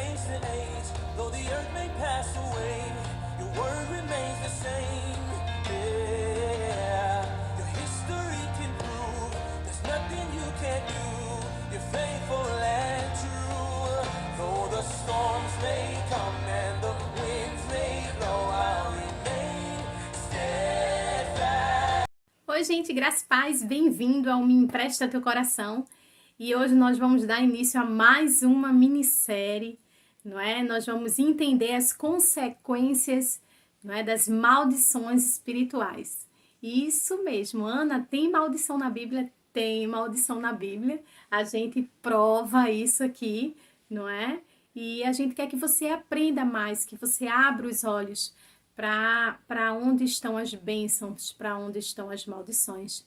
age to age, though the earth may pass away, your word remains the same. Yeah, your history can prove there's nothing you can't do. You're faithful and true. Though the storms may come and the winds may blow, I'll remain steadfast. Oi, gente, graça e paz, bem-vindo ao Me Empresta Teu Coração. E hoje nós vamos dar início a mais uma minissérie, não é? Nós vamos entender as consequências, não é, das maldições espirituais. Isso mesmo, Ana, tem maldição na Bíblia? Tem maldição na Bíblia. A gente prova isso aqui, não é? E a gente quer que você aprenda mais, que você abra os olhos para onde estão as bênçãos, para onde estão as maldições.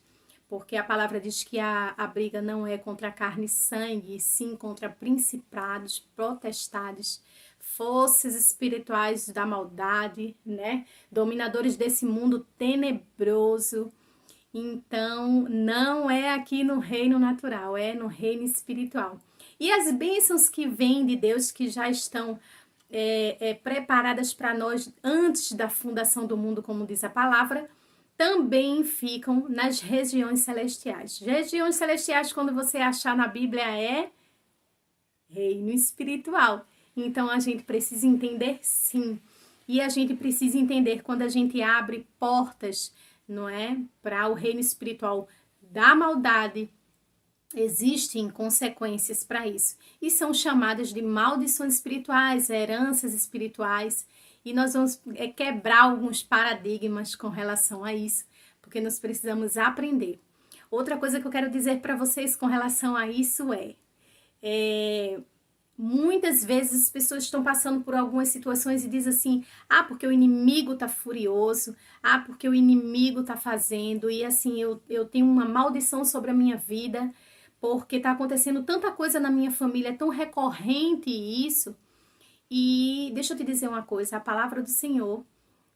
Porque a palavra diz que a briga não é contra carne e sangue, e sim contra principados, potestades, forças espirituais da maldade, né? Dominadores desse mundo tenebroso. Então, não é aqui no reino natural, é no reino espiritual. E as bênçãos que vêm de Deus, que já estão preparadas para nós antes da fundação do mundo, como diz a palavra, também ficam nas regiões celestiais. Regiões celestiais, quando você achar na Bíblia, é reino espiritual. Então, a gente precisa entender, sim. E a gente precisa entender quando a gente abre portas, não é? Para o reino espiritual da maldade, existem consequências para isso. E são chamadas de maldições espirituais, heranças espirituais. E nós vamos quebrar alguns paradigmas com relação a isso, porque nós precisamos aprender. Outra coisa que eu quero dizer para vocês com relação a isso muitas vezes as pessoas estão passando por algumas situações e dizem assim, porque o inimigo tá furioso, porque o inimigo tá fazendo, e assim, eu tenho uma maldição sobre a minha vida, porque tá acontecendo tanta coisa na minha família, é tão recorrente isso. E deixa eu te dizer uma coisa, a palavra do Senhor,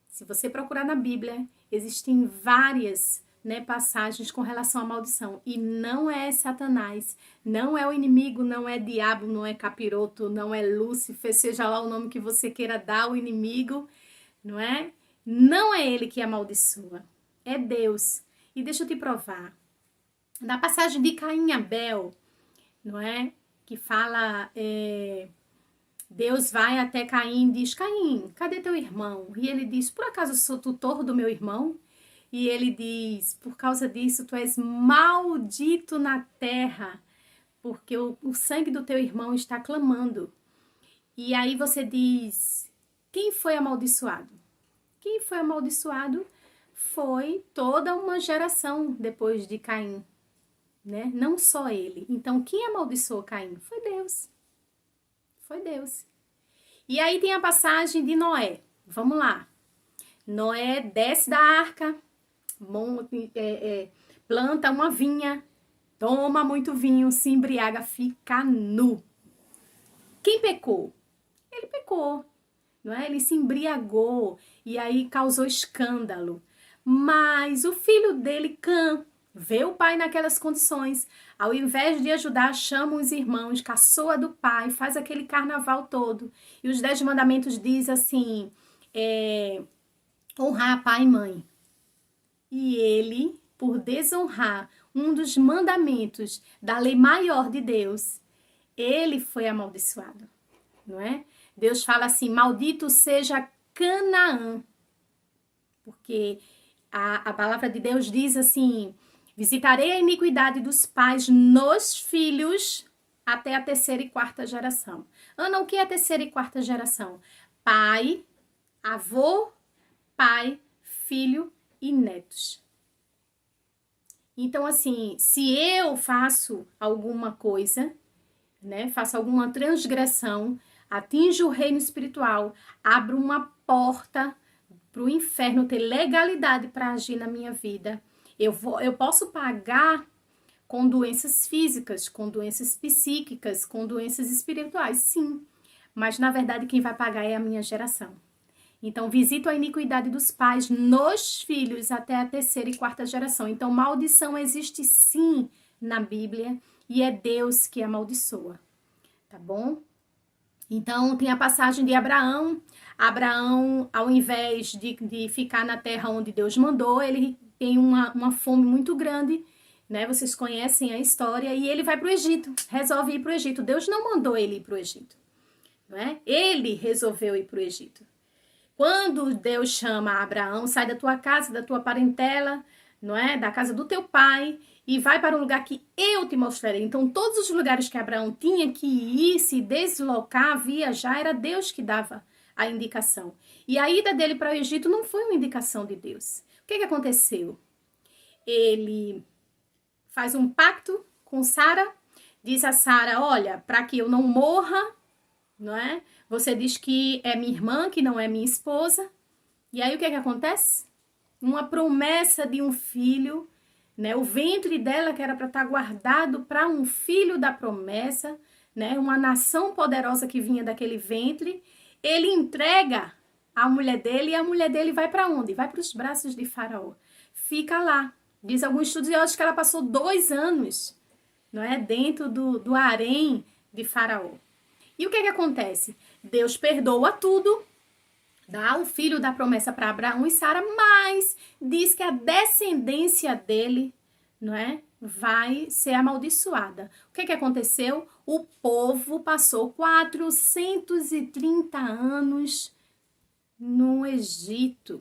se você procurar na Bíblia, existem várias passagens com relação à maldição. E não é Satanás, não é o inimigo, não é diabo, não é capiroto, não é Lúcifer, seja lá o nome que você queira dar ao inimigo, não é? Não é ele que amaldiçoa, é Deus. E deixa eu te provar. Na passagem de Caim e Abel, não é? Que fala... Deus vai até Caim e diz, Caim, cadê teu irmão? E ele diz, por acaso eu sou tutor do meu irmão? E ele diz, por causa disso tu és maldito na terra, porque o sangue do teu irmão está clamando. E aí você diz, quem foi amaldiçoado? Quem foi amaldiçoado foi toda uma geração depois de Caim, né? Não só ele. Então quem amaldiçoou Caim? Foi Deus. Foi Deus. E aí tem a passagem de Noé. Vamos lá. Noé desce da arca, planta uma vinha, toma muito vinho, se embriaga, fica nu. Quem pecou? Ele pecou, não é? Ele se embriagou e aí causou escândalo. Mas o filho dele, Cã, vê o pai naquelas condições, ao invés de ajudar, chama os irmãos, caçoa do pai, faz aquele carnaval todo. E os 10 mandamentos diz assim, honrar pai e mãe. E ele, por desonrar um dos mandamentos da lei maior de Deus, ele foi amaldiçoado, não é? Deus fala assim, maldito seja Canaã, porque a palavra de Deus diz assim, visitarei a iniquidade dos pais nos filhos até a 3ª e 4ª geração. Ana, o que é a 3ª e 4ª geração? Pai, avô, pai, filho e netos. Então, assim, se eu faço alguma coisa, né, faço alguma transgressão, atinjo o reino espiritual, abro uma porta para o inferno ter legalidade para agir na minha vida. Eu posso pagar com doenças físicas, com doenças psíquicas, com doenças espirituais, sim. Mas, na verdade, quem vai pagar é a minha geração. Então, visito a iniquidade dos pais nos filhos até a 3ª e 4ª geração. Então, maldição existe sim na Bíblia e é Deus que amaldiçoa, tá bom? Então, tem a passagem de Abraão. Abraão, ao invés de ficar na terra onde Deus mandou, ele tem uma fome muito grande, né? Vocês conhecem a história. E ele vai para o Egito, resolve ir para o Egito. Deus não mandou ele ir para o Egito, não é? Ele resolveu ir para o Egito. Quando Deus chama Abraão, sai da tua casa, da tua parentela, não é? Da casa do teu pai, e vai para o lugar que eu te mostrarei. Então, todos os lugares que Abraão tinha que ir, se deslocar, viajar, era Deus que dava a indicação. E a ida dele para o Egito não foi uma indicação de Deus. O que aconteceu? Ele faz um pacto com Sara, diz a Sara, olha, para que eu não morra, não é? Você diz que é minha irmã, que não é minha esposa. E aí o que acontece? Uma promessa de um filho, né? O ventre dela que era para estar guardado para um filho da promessa, né? Uma nação poderosa que vinha daquele ventre. Ele entrega a mulher dele e a mulher dele vai para onde? Vai para os braços de Faraó. Fica lá. Diz alguns estudiosos que ela passou 2 anos, não é? Dentro do harém de Faraó. E o que acontece? Deus perdoa tudo, dá o filho da promessa para Abraão e Sara, mas diz que a descendência dele, não é, vai ser amaldiçoada. O que aconteceu? O povo passou 430 anos no Egito.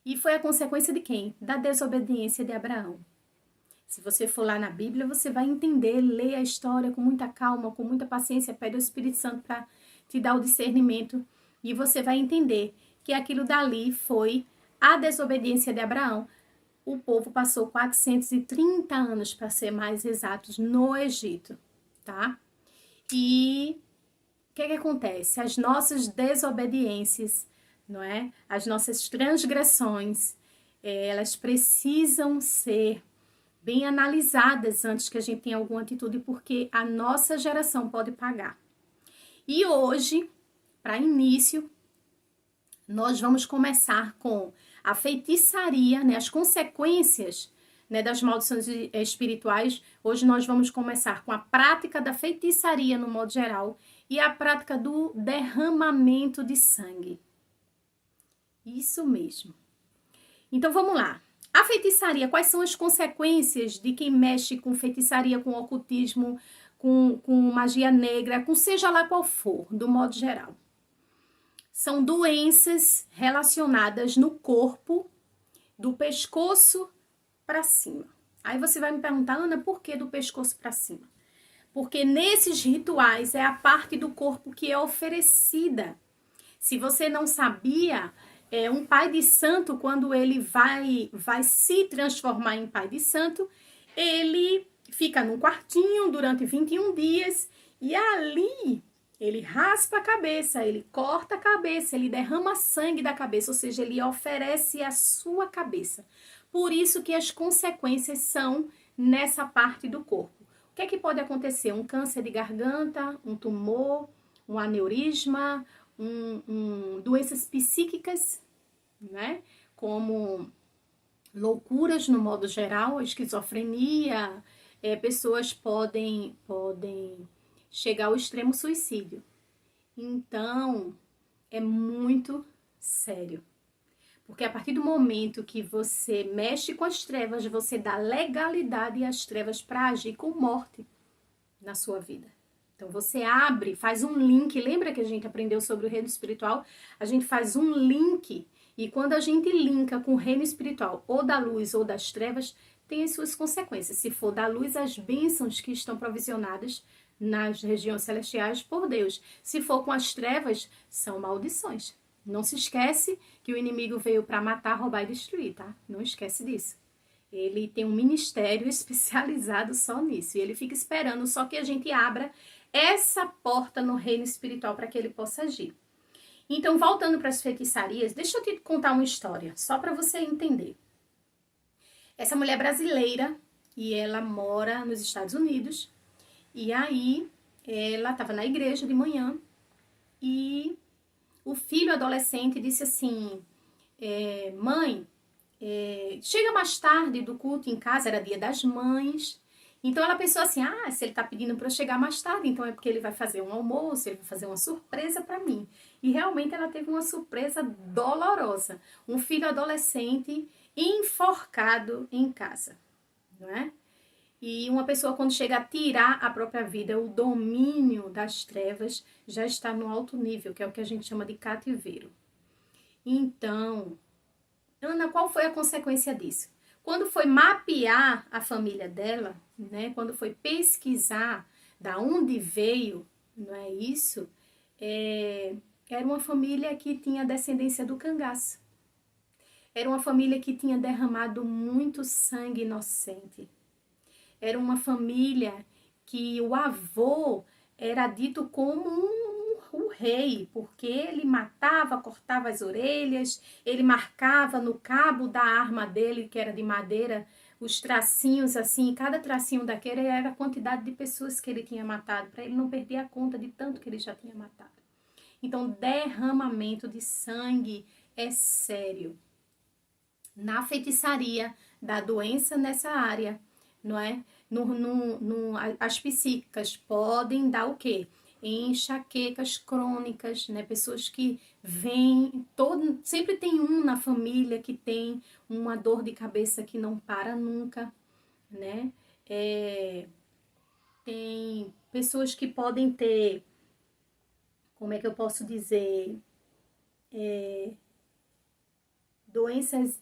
E foi a consequência de quem? Da desobediência de Abraão. Se você for lá na Bíblia, você vai entender, ler a história com muita calma, com muita paciência, pede ao Espírito Santo para te dar o discernimento e você vai entender que aquilo dali foi a desobediência de Abraão. O povo passou 430 anos, para ser mais exatos, no Egito, tá? E o que acontece? As nossas desobediências, não é? As nossas transgressões, elas precisam ser bem analisadas antes que a gente tenha alguma atitude, porque a nossa geração pode pagar. E hoje, para início, nós vamos começar com a feitiçaria, né, as consequências, né, das maldições espirituais. Hoje nós vamos começar com a prática da feitiçaria no modo geral e a prática do derramamento de sangue. Isso mesmo. Então vamos lá. A feitiçaria, quais são as consequências de quem mexe com feitiçaria, com ocultismo, com magia negra, com seja lá qual for, do modo geral? São doenças relacionadas no corpo, do pescoço para cima. Aí você vai me perguntar, Ana, por que do pescoço para cima? Porque nesses rituais é a parte do corpo que é oferecida. Se você não sabia, um pai de santo, quando ele vai se transformar em pai de santo, ele fica num quartinho durante 21 dias e ali ele raspa a cabeça, ele corta a cabeça, ele derrama sangue da cabeça, ou seja, ele oferece a sua cabeça. Por isso que as consequências são nessa parte do corpo. O que é que pode acontecer? Um câncer de garganta, um tumor, um aneurisma, doenças psíquicas, né? Como loucuras no modo geral, esquizofrenia, pessoas podem chegar ao extremo suicídio. Então, é muito sério. Porque a partir do momento que você mexe com as trevas, você dá legalidade às trevas para agir com morte na sua vida. Então, você abre, faz um link. Lembra que a gente aprendeu sobre o reino espiritual? A gente faz um link. E quando a gente linka com o reino espiritual, ou da luz ou das trevas, tem as suas consequências. Se for da luz, as bênçãos que estão provisionadas nas regiões celestiais por Deus. Se for com as trevas, são maldições. Não se esquece que o inimigo veio para matar, roubar e destruir, tá? Não esquece disso. Ele tem um ministério especializado só nisso. E ele fica esperando só que a gente abra essa porta no reino espiritual para que ele possa agir. Então, voltando para as feitiçarias, deixa eu te contar uma história, só para você entender. Essa mulher brasileira, e ela mora nos Estados Unidos, e aí ela estava na igreja de manhã, e o filho adolescente disse assim, mãe, chega mais tarde do culto em casa, era dia das mães, Então ela pensou assim, se ele tá pedindo para eu chegar mais tarde, então é porque ele vai fazer um almoço, ele vai fazer uma surpresa para mim. E realmente ela teve uma surpresa dolorosa. Um filho adolescente enforcado em casa, não é? E uma pessoa, quando chega a tirar a própria vida, o domínio das trevas já está no alto nível, que é o que a gente chama de cativeiro. Então, Ana, qual foi a consequência disso? Quando foi mapear a família dela, né? Quando foi pesquisar da onde veio, não é isso? Era uma família que tinha descendência do cangaço. Era uma família que tinha derramado muito sangue inocente. Era uma família que o avô era dito como o rei, porque ele matava, cortava as orelhas, ele marcava no cabo da arma dele, que era de madeira, os tracinhos assim, cada tracinho daquele era a quantidade de pessoas que ele tinha matado, para ele não perder a conta de tanto que ele já tinha matado. Então, derramamento de sangue é sério. Na feitiçaria da doença nessa área, não é? As psíquicas podem dar o quê? Enxaquecas crônicas, né? Pessoas que vêm, sempre tem um na família que tem uma dor de cabeça que não para nunca, né? Tem pessoas que podem ter, como é que eu posso dizer, doenças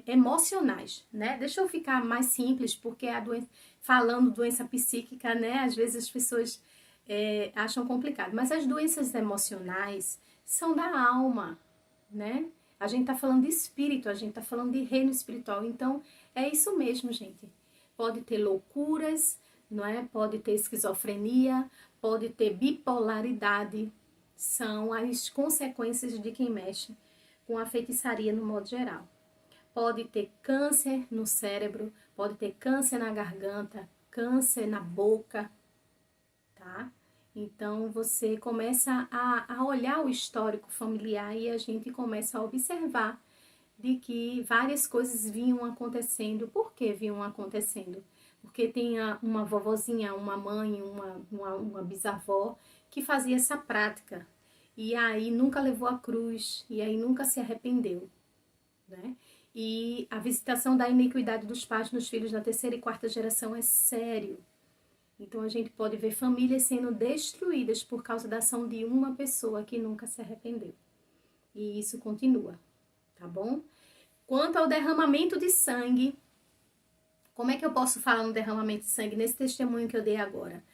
emocionais, né? Deixa eu ficar mais simples, porque a doença, falando doença psíquica, né? Às vezes as pessoas acham complicado, mas as doenças emocionais são da alma, né? A gente tá falando de espírito, a gente tá falando de reino espiritual, então é isso mesmo, gente. Pode ter loucuras, não é? Pode ter esquizofrenia, pode ter bipolaridade, são as consequências de quem mexe com a feitiçaria no modo geral. Pode ter câncer no cérebro, pode ter câncer na garganta, câncer na boca, tá? Então você começa a olhar o histórico familiar e a gente começa a observar de que várias coisas vinham acontecendo. Por que vinham acontecendo? Porque tem uma vovozinha, uma mãe, uma bisavó que fazia essa prática. E aí nunca levou a cruz, e aí nunca se arrependeu, né? E a visitação da iniquidade dos pais nos filhos na terceira e quarta geração é sério. Então a gente pode ver famílias sendo destruídas por causa da ação de uma pessoa que nunca se arrependeu. E isso continua, tá bom? Quanto ao derramamento de sangue, como é que eu posso falar no derramamento de sangue nesse testemunho que eu dei agora?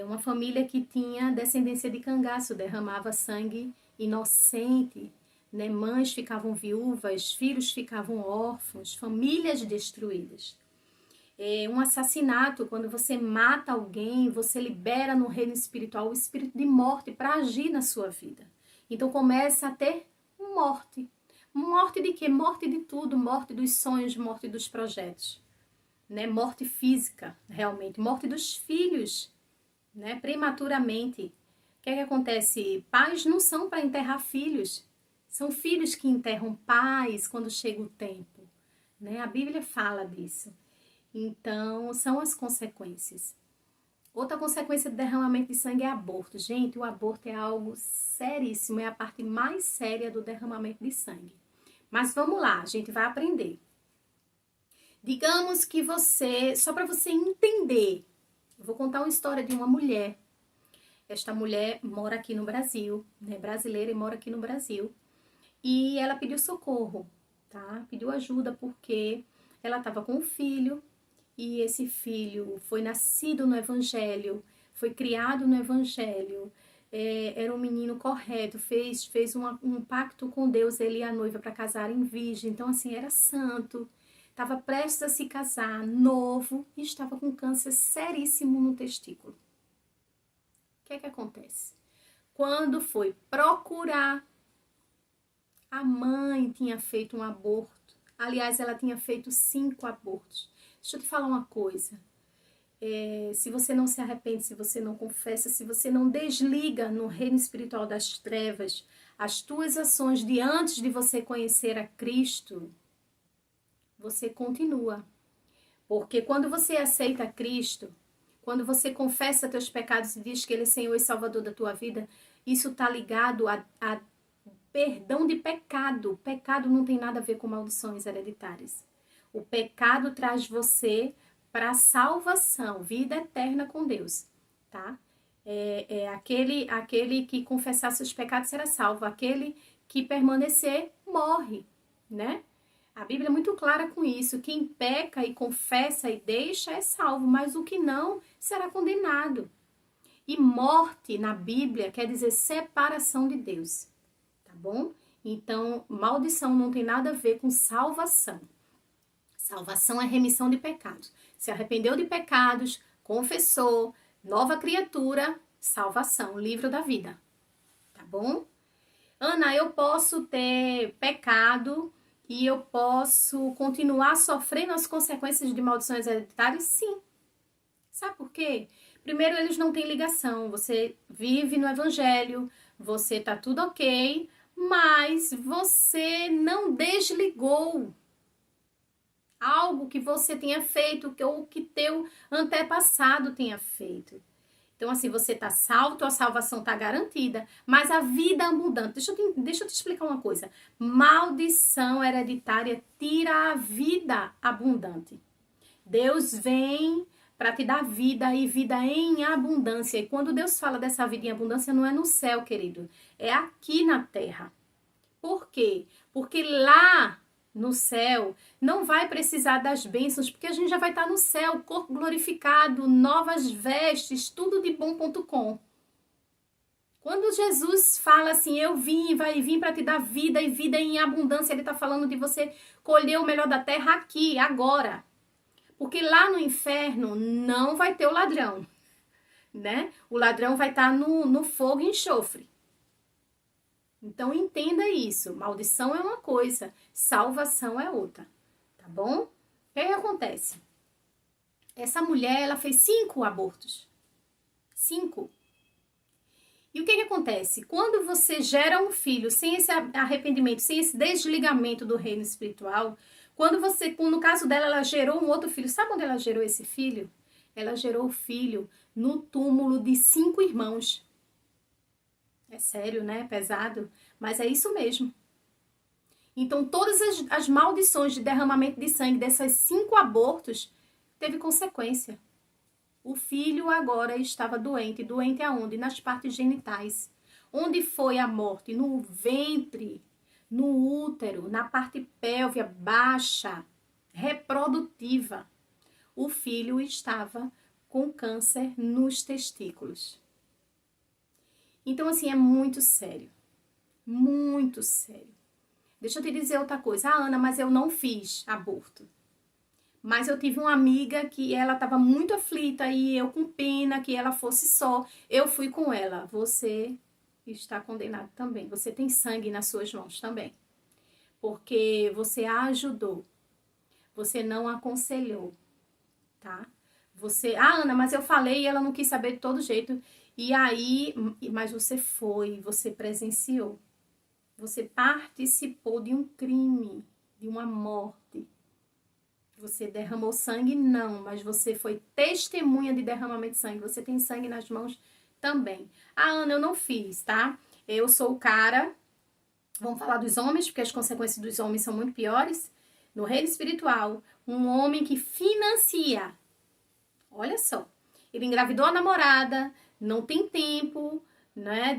Uma família que tinha descendência de cangaço, derramava sangue inocente, né? Mães ficavam viúvas, filhos ficavam órfãos, famílias destruídas. Um assassinato, quando você mata alguém, você libera no reino espiritual o espírito de morte para agir na sua vida. Então começa a ter morte. Morte de quê? Morte de tudo, morte dos sonhos, morte dos projetos. Né? Morte física, realmente, morte dos filhos, né? Prematuramente. O que é que acontece? Pais não são para enterrar filhos, são filhos que enterram pais quando chega o tempo, né? A Bíblia fala disso. Então, são as consequências. Outra consequência do derramamento de sangue é aborto. Gente, o aborto é algo seríssimo, é a parte mais séria do derramamento de sangue. Mas vamos lá, a gente vai aprender. Digamos que você, só para você entender, eu vou contar uma história de uma mulher. Esta mulher mora aqui no Brasil, né, brasileira e mora aqui no Brasil. E ela pediu socorro, tá? Pediu ajuda porque ela estava com um filho e esse filho foi nascido no Evangelho, foi criado no Evangelho, era um menino correto, fez um pacto com Deus, ele e a noiva, para casarem virgem. Então, assim, era santo. Estava prestes a se casar, novo, e estava com câncer seríssimo no testículo. O que é que acontece? Quando foi procurar, a mãe tinha feito um aborto. Aliás, ela tinha feito 5 abortos. Deixa eu te falar uma coisa. Se você não se arrepende, se você não confessa, se você não desliga no reino espiritual das trevas as tuas ações de antes de você conhecer a Cristo, você continua. Porque quando você aceita Cristo, quando você confessa teus pecados e diz que Ele é Senhor e Salvador da tua vida, isso está ligado a perdão de pecado. Pecado não tem nada a ver com maldições hereditárias. O pecado traz você para a salvação, vida eterna com Deus, tá? Aquele que confessar seus pecados será salvo. Aquele que permanecer morre, né? A Bíblia é muito clara com isso. Quem peca e confessa e deixa é salvo, mas o que não será condenado. E morte na Bíblia quer dizer separação de Deus, tá bom? Então, maldição não tem nada a ver com salvação. Salvação é remissão de pecados. Se arrependeu de pecados, confessou, nova criatura, salvação, livro da vida, tá bom? Ana, eu posso ter pecado e eu posso continuar sofrendo as consequências de maldições hereditárias? Sim. Sabe por quê? Primeiro, eles não têm ligação. Você vive no evangelho, você tá tudo ok, mas você não desligou algo que você tenha feito ou que teu antepassado tenha feito. Então, assim, você tá salvo, a salvação tá garantida, mas a vida abundante. Deixa eu te explicar uma coisa. Maldição hereditária tira a vida abundante. Deus vem para te dar vida e vida em abundância. E quando Deus fala dessa vida em abundância, não é no céu, querido. É aqui na terra. Por quê? Porque lá no céu não vai precisar das bênçãos, porque a gente já vai estar no céu, corpo glorificado, novas vestes, tudo de bom.com. Quando Jesus fala assim, eu vim e vai vir para te dar vida e vida em abundância, ele está falando de você colher o melhor da terra aqui, agora. Porque lá no inferno não vai ter o ladrão, né? O ladrão vai estar no fogo e enxofre. Então entenda isso. Maldição é uma coisa, salvação é outra, tá bom? O que acontece? Essa mulher, ela fez 5 abortos. 5. E o que acontece? Quando você gera um filho sem esse arrependimento, sem esse desligamento do reino espiritual, no caso dela, ela gerou um outro filho. Sabe onde ela gerou esse filho? Ela gerou o filho no túmulo de 5 irmãos. É sério, né? É pesado. Mas é isso mesmo. Então, todas as maldições de derramamento de sangue dessas 5 abortos teve consequência. O filho agora estava doente. Doente aonde? Nas partes genitais. Onde foi a morte? No ventre, no útero, na parte pélvica baixa, reprodutiva. O filho estava com câncer nos testículos. Então, assim, é muito sério. Muito sério. Deixa eu te dizer outra coisa. Ah, Ana, mas eu não fiz aborto. Mas eu tive uma amiga que ela estava muito aflita e eu com pena que ela fosse só. Eu fui com ela. Você está condenado também. Você tem sangue nas suas mãos também. Porque você a ajudou. Você não aconselhou, tá? Ana, mas eu falei e ela não quis saber de todo jeito. E aí, mas você foi, você presenciou. Você participou de um crime, de uma morte. Você derramou sangue? Não, mas você foi testemunha de derramamento de sangue. Você tem sangue nas mãos também. Ah, Ana, eu não fiz, tá? Eu sou o cara. Vamos falar dos homens, porque as consequências dos homens são muito piores. No reino espiritual, um homem que financia. Olha só. Ele engravidou a namorada, não tem tempo, né?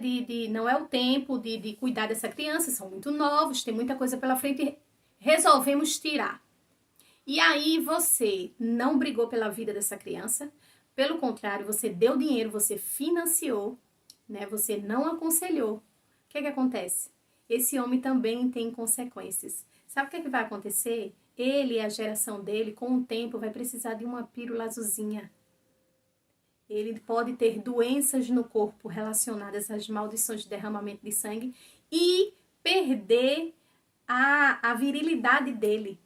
Não é o tempo de cuidar dessa criança. São muito novos, tem muita coisa pela frente. Resolvemos tirar. E aí você não brigou pela vida dessa criança, pelo contrário, você deu dinheiro, você financiou, né? Você não aconselhou. O que acontece? Esse homem também tem consequências. Sabe o que vai acontecer? Ele e a geração dele, com o tempo, vai precisar de uma pílula azulzinha. Ele pode ter doenças no corpo relacionadas às maldições de derramamento de sangue e perder a virilidade dele.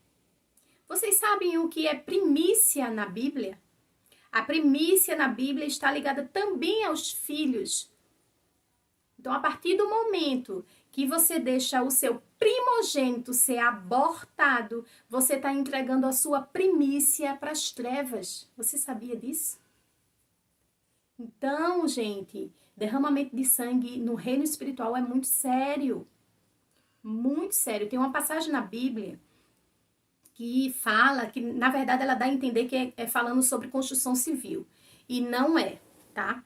Vocês sabem o que é primícia na Bíblia? A primícia na Bíblia está ligada também aos filhos. Então, a partir do momento que você deixa o seu primogênito ser abortado, você está entregando a sua primícia para as trevas. Você sabia disso? Então, gente, derramamento de sangue no reino espiritual é muito sério. Muito sério. Tem uma passagem na Bíblia que fala, que na verdade ela dá a entender que é falando sobre construção civil. E não é, tá?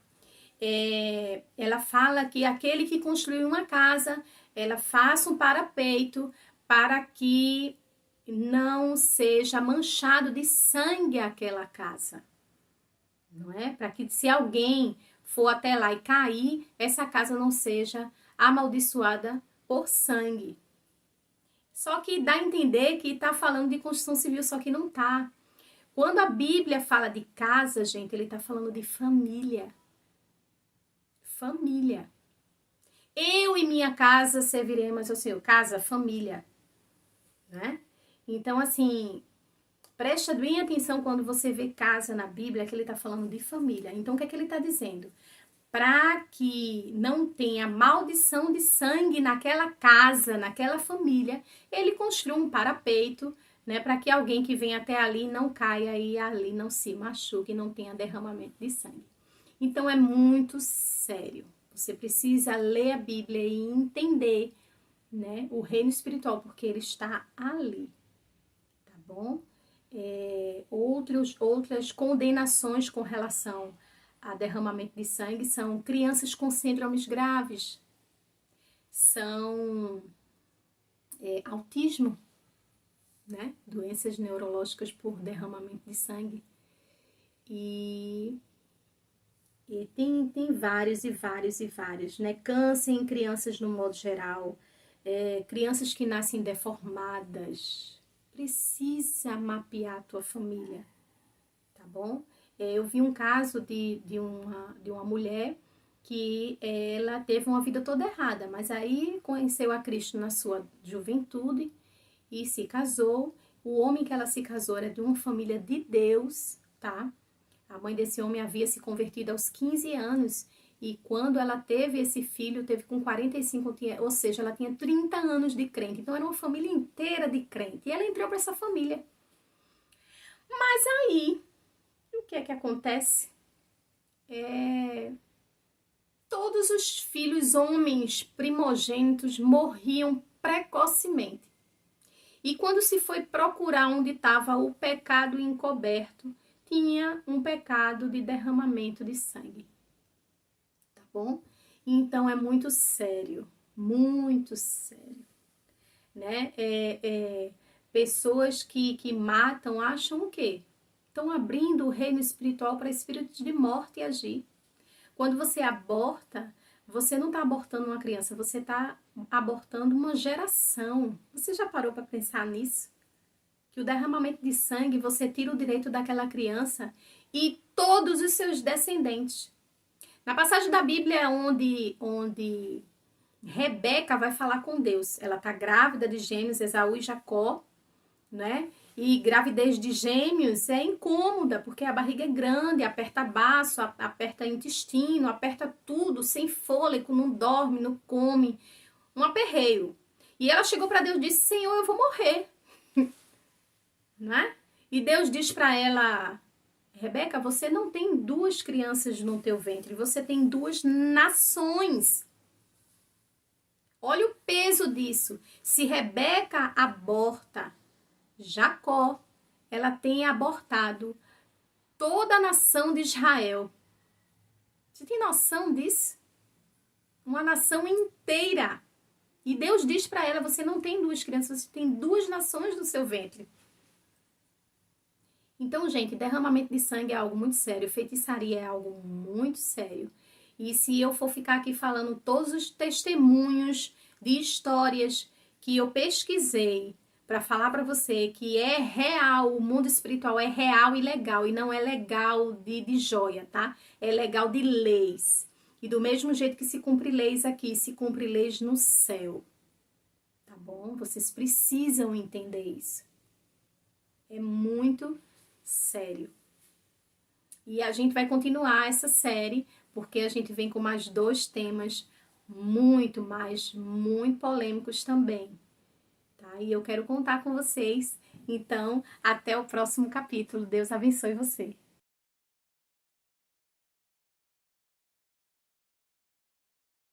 Ela fala que aquele que construiu uma casa, ela faça um parapeito para que não seja manchado de sangue aquela casa. Não é? Para que se alguém for até lá e cair, essa casa não seja amaldiçoada por sangue. Só que dá a entender que está falando de construção civil, só que não está. Quando a Bíblia fala de casa, gente, ele está falando de família. Família. Eu e minha casa serviremos ao Senhor. Casa, família. Né? Então, assim, presta bem atenção quando você vê casa na Bíblia, que ele está falando de família. Então, o que é que ele está dizendo? Para que não tenha maldição de sangue naquela casa, naquela família, ele construiu um parapeito, né, para que alguém que vem até ali não caia e ali não se machuque, não tenha derramamento de sangue. Então é muito sério. Você precisa ler a Bíblia e entender, né, o reino espiritual, porque ele está ali, tá bom? Outras condenações com relação a derramamento de sangue são crianças com síndromes graves, são autismo, né? Doenças neurológicas por derramamento de sangue. E tem vários, né? Câncer em crianças no modo geral, crianças que nascem deformadas. Precisa mapear a tua família, tá bom? Eu vi um caso de uma mulher que ela teve uma vida toda errada, mas aí conheceu a Cristo na sua juventude e se casou. O homem que ela se casou era de uma família de Deus, tá? A mãe desse homem havia se convertido aos 15 anos e quando ela teve esse filho, teve com 45, ou seja, ela tinha 30 anos de crente. Então era uma família inteira de crente e ela entrou para essa família. Mas aí, o que é que acontece? Todos os filhos homens primogênitos morriam precocemente. E quando se foi procurar onde estava o pecado encoberto, tinha um pecado de derramamento de sangue. Tá bom? Então é muito sério, né? Pessoas que matam acham o quê? Estão abrindo o reino espiritual para espíritos de morte agir. Quando você aborta, você não está abortando uma criança, você está abortando uma geração. Você já parou para pensar nisso? Que o derramamento de sangue, você tira o direito daquela criança e todos os seus descendentes. Na passagem da Bíblia onde Rebeca vai falar com Deus, ela está grávida de gêmeos, Esaú e Jacó, né? E gravidez de gêmeos é incômoda, porque a barriga é grande, aperta baço, aperta intestino, aperta tudo, sem fôlego, não dorme, não come, um aperreio. E ela chegou para Deus e disse, Senhor, eu vou morrer. Né? E Deus diz para ela, Rebeca, você não tem 2 crianças no teu ventre, você tem 2 nações. Olha o peso disso. Se Rebeca aborta Jacó, ela tem abortado toda a nação de Israel. Você tem noção disso? Uma nação inteira. E Deus diz para ela, você não tem 2 crianças, você tem 2 nações no seu ventre. Então, gente, derramamento de sangue é algo muito sério, feitiçaria é algo muito sério. E se eu for ficar aqui falando todos os testemunhos de histórias que eu pesquisei para falar para você que é real, o mundo espiritual é real e legal, e não é legal de joia, tá? É legal de leis. E do mesmo jeito que se cumpre leis aqui, se cumpre leis no céu. Tá bom? Vocês precisam entender isso. É muito sério. E a gente vai continuar essa série, porque a gente vem com mais 2 temas muito, mas muito polêmicos também, tá? E eu quero contar com vocês. Então, até o próximo capítulo. Deus abençoe você.